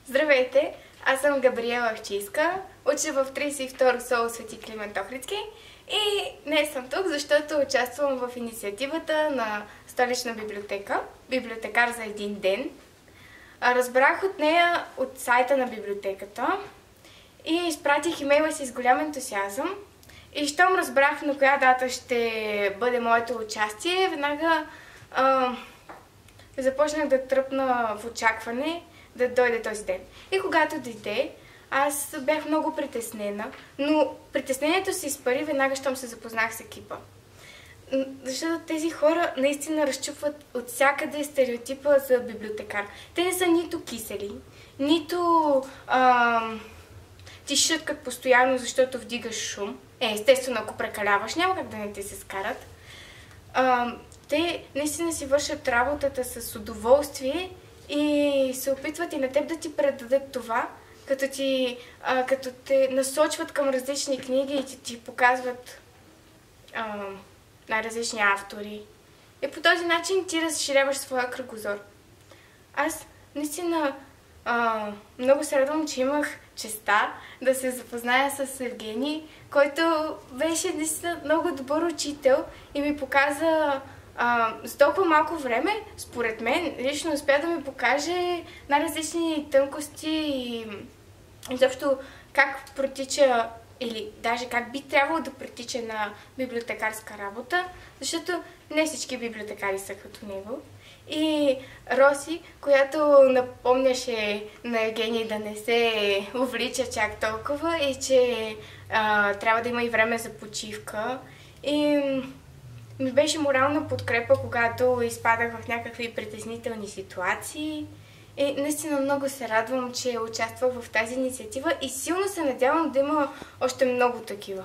Здравейте, аз съм Габриела Ахчийска, уча в 32 СОУ Свети Климент Охридски и днес съм тук, защото участвам в инициативата на Столична библиотека, библиотекар за един ден. Разбрах от нея от сайта на библиотеката и изпратих имейла си с голям ентусиазъм. И щом разбрах на коя дата ще бъде моето участие, веднага започнах да тръпна в очакване да дойде този ден. И когато дойде, аз бях много притеснена, но притеснението се изпари веднага, щом се запознах с екипа. Защото тези хора наистина разчупват от всякъде стереотипа за библиотекар. Те не са нито кисели, нито ти шуткат постоянно, защото вдигаш шум. Естествено, ако прекаляваш, няма как да не ти се скарат. Те наистина си вършат работата с удоволствие и се опитват и на теб да ти предадат това, като те насочват към различни книги и ти показват най-различни автори. И по този начин ти разширяваш своя кръгозор. Аз наистина много се радвам, че имах честа да се запозная с Евгений, който беше наистина много добър учител и ми показа за толкова малко време, според мен, лично успя да ми покаже най-различни тънкости и изобщо как протича или даже как би трябвало да протича на библиотекарска работа, защото не всички библиотекари са като него. И Роси, която напомняше на Евгений да не се увлича чак толкова и че трябва да има и време за почивка. И ми беше морална подкрепа, когато изпадах в някакви притеснителни ситуации. И наистина много се радвам, че участвах в тази инициатива и силно се надявам да има още много такива.